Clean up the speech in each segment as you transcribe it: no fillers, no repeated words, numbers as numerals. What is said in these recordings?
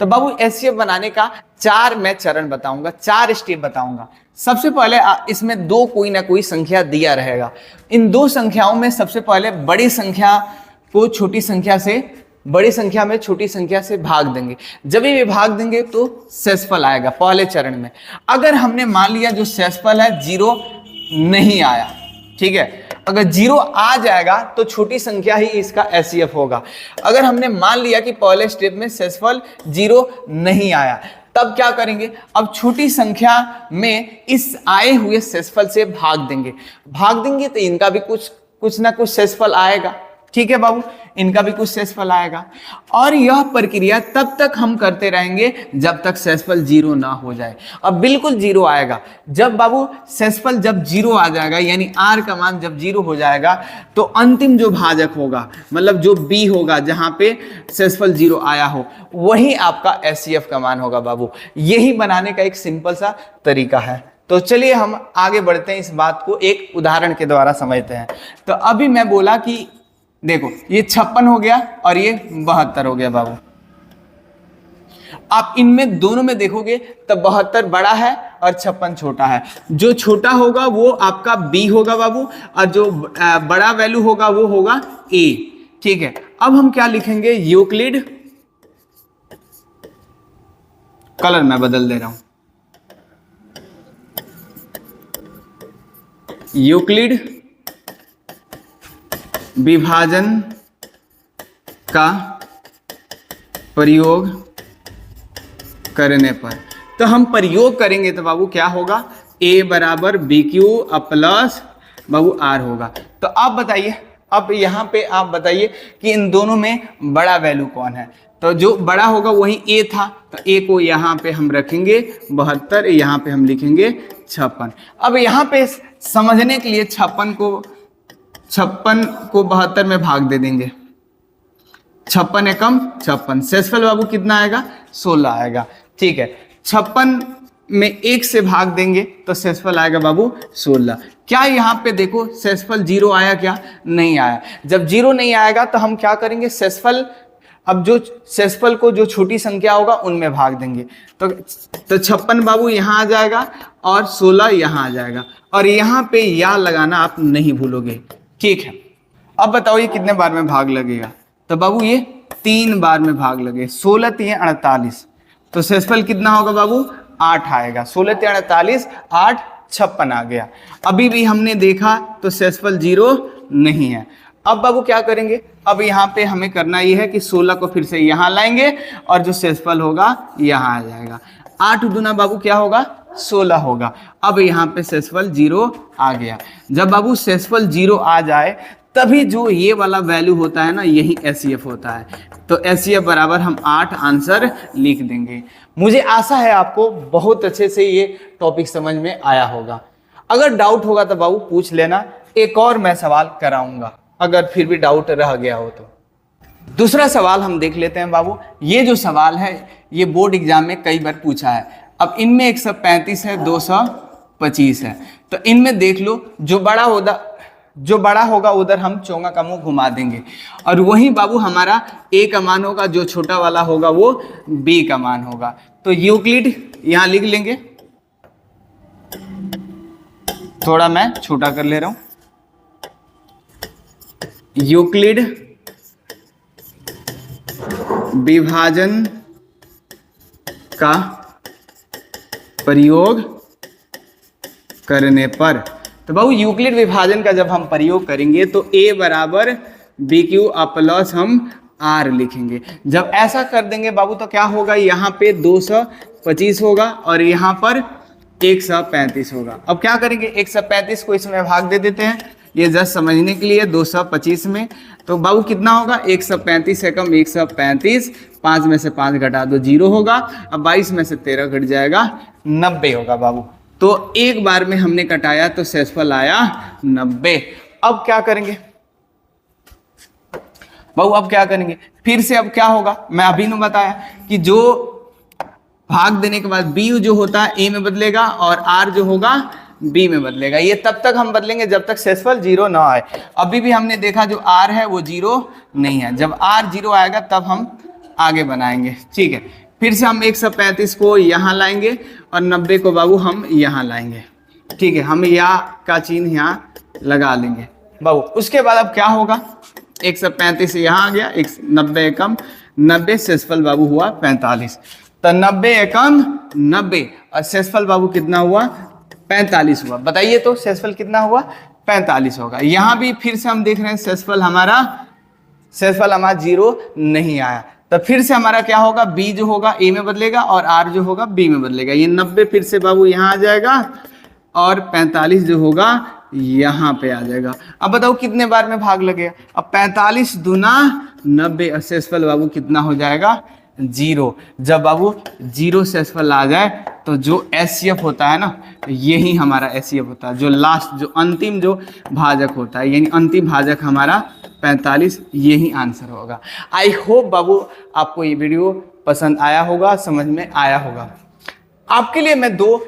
तो बाबू एचसीएफ बनाने का 4 मैं चरण बताऊंगा, 4 स्टेप बताऊंगा। सबसे पहले इसमें 2 कोई ना कोई संख्या दिया रहेगा। इन 2 संख्याओं में सबसे पहले बड़ी संख्या को छोटी संख्या से, बड़ी संख्या में छोटी संख्या से भाग देंगे। जब भी भाग देंगे तो शेषफल आएगा पहले चरण में। अगर हमने मान लिया जो शेषफल है 0 नहीं आया, ठीक है, अगर 0 आ जाएगा तो छोटी संख्या ही इसका एचसीएफ होगा। अगर हमने मान लिया कि पहले स्टेप में शेषफल 0 नहीं आया, तब क्या करेंगे, अब छोटी संख्या में इस आए हुए शेषफल से भाग देंगे तो इनका भी कुछ ना कुछ शेषफल आएगा। ठीक है बाबू, इनका भी कुछ शेषफल आएगा। और यह प्रक्रिया तब तक हम करते रहेंगे जब तक शेषफल 0 ना हो जाए। अब बिल्कुल 0 आएगा, जब बाबू शेषफल जब 0 आ जाएगा, यानी r का मान जब 0 हो जाएगा, तो अंतिम जो भाजक होगा, मतलब जो b होगा जहां पे शेषफल 0 आया हो, वही आपका एचसीएफ का मान होगा बाबू। यही बनाने का एक सिंपल सा तरीका है। तो चलिए हम आगे बढ़ते हैं, इस बात को एक उदाहरण के द्वारा समझते हैं। तो अभी मैं बोला कि देखो ये 56 हो गया और ये 72 हो गया बाबू। आप इनमें दोनों में देखोगे तो 72 बड़ा है और 56 छोटा है। जो छोटा होगा वो आपका बी होगा बाबू, और जो बड़ा वैल्यू होगा वो होगा ए। ठीक है, अब हम क्या लिखेंगे, यूक्लिड, कलर मैं बदल दे रहा हूं, यूक्लिड विभाजन का प्रयोग करने पर, तो हम प्रयोग करेंगे तो बाबू क्या होगा, a बराबर बी क्यू प्लस बाबू r होगा। तो आप बताइए, अब यहाँ पे आप बताइए कि इन दोनों में बड़ा वैल्यू कौन है। तो जो बड़ा होगा वही a था, तो a को यहाँ पे हम रखेंगे 72, यहाँ पे हम लिखेंगे 56। अब यहाँ पे समझने के लिए 56 को 72 में भाग दे देंगे। 56 एकम 56, शेषफल बाबू कितना आएगा, 16 आएगा। ठीक है, 56 में 1 से भाग देंगे तो शेषफल आएगा बाबू 16। क्या यहाँ पे देखो शेषफल 0 आया, क्या नहीं आया। जब 0 नहीं आएगा तो हम क्या करेंगे, शेषफल, अब जो शेषफल को जो छोटी संख्या होगा उनमें भाग देंगे। तो 56 बाबू यहाँ आ जाएगा और 16 यहाँ आ जाएगा, और यहाँ पे या लगाना आप नहीं भूलोगे। ठीक है, अब बताओ ये कितने बार में भाग लगेगा। तो बाबू ये 3 बार में भाग लगे, 16 3 48, तो शेषफल कितना होगा बाबू, 8 आएगा। 16 3 48, 8 56 आ गया। अभी भी हमने देखा तो शेषफल 0 नहीं है। अब बाबू क्या करेंगे, अब यहाँ पे हमें करना ये है कि 16 को फिर से यहाँ लाएंगे और जो शेषफल होगा यहाँ आ जाएगा। 8 दूना बाबू क्या होगा, 16 होगा। अब यहाँ पे शेषफल 0 आ गया। जब बाबू शेषफल 0 आ जाए तभी जो ये वाला वैल्यू होता है ना, यही एचसीएफ होता है। तो एचसीएफ बराबर हम 8 आंसर लिख देंगे। मुझे आशा है आपको बहुत अच्छे से ये टॉपिक समझ में आया होगा। अगर डाउट होगा तो बाबू पूछ लेना, एक और मैं सवाल कराऊंगा अगर फिर भी डाउट रह गया हो तो। दूसरा सवाल हम देख लेते हैं बाबू। ये जो सवाल है ये बोर्ड एग्जाम में कई बार पूछा है। अब इनमें 135 है, 225 है, तो इनमें देख लो जो बड़ा होगा उधर हम चोंगा का मुंह घुमा देंगे, और वही बाबू हमारा a का मान होगा, जो छोटा वाला होगा वो b का मान होगा। तो यूक्लिड यहां लिख लेंगे, थोड़ा मैं छोटा कर ले रहा हूं, यूक्लिड विभाजन का प्रयोग करने पर, तो बाबू यूक्लिड विभाजन का जब हम प्रयोग करेंगे तो a बराबर बी क्यू प्लस हम r लिखेंगे। जब ऐसा कर देंगे बाबू तो क्या होगा, यहाँ पे 225 होगा और यहाँ पर 135 होगा। अब क्या करेंगे, 135 को इसमें भाग दे देते हैं, ये जस्ट समझने के लिए 225 में। तो बाबू कितना होगा, 135 है कम 135, 5 में से 5 घटा दो 0 होगा, अब 22 में से 13 घट जाएगा 90 होगा बाबू। तो एक बार में हमने कटाया तो शेषफल आया 90। अब क्या करेंगे बाबू, अब क्या करेंगे फिर से, अब क्या होगा, मैं अभी ने बताया कि जो भाग देने के बाद b जो होता है a में बदलेगा और r जो होगा b में बदलेगा। ये तब तक हम बदलेंगे जब तक शेषफल 0 ना आए। अभी भी हमने देखा जो r है वो 0 नहीं है, जब r 0 आएगा तब हम आगे बनाएंगे। ठीक है, फिर से हम 135 को यहाँ लाएंगे और 90 को बाबू हम यहाँ लाएंगे। ठीक है, हम या का चिन्ह यहाँ लगा लेंगे बाबू। उसके बाद अब क्या होगा, 135 यहाँ आ गया, 90 एकम 90, शेषफल बाबू हुआ 45। तो 90 एकम 90 और शेषफल बाबू कितना हुआ, 45 हुआ। बताइए तो शेषफल कितना हुआ, 45 होगा। यहाँ भी फिर से हम देख रहे हैं शेषफल हमारा 0 नहीं आया, तो फिर से हमारा क्या होगा, b जो होगा a में बदलेगा और r जो होगा b में बदलेगा। ये 90 फिर से बाबू यहाँ आ जाएगा और 45 जो होगा यहाँ पे आ जाएगा। अब बताओ कितने बार में भाग लगेगा, अब 45 दूना 90 और शेषफल बाबू कितना हो जाएगा, 0। जब बाबू 0 शेषफल आ जाए तो जो HCF होता है ना, यही हमारा HCF होता है, जो लास्ट जो अंतिम जो भाजक होता है, यानी अंतिम भाजक हमारा 45, यही आंसर होगा। आई होप बाबू आपको ये वीडियो पसंद आया होगा, समझ में आया होगा। आपके लिए मैं 2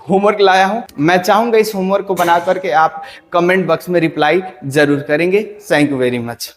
होमवर्क लाया हूं, मैं चाहूंगा इस होमवर्क को बना करके आप कमेंट बॉक्स में रिप्लाई जरूर करेंगे। Thank you very much.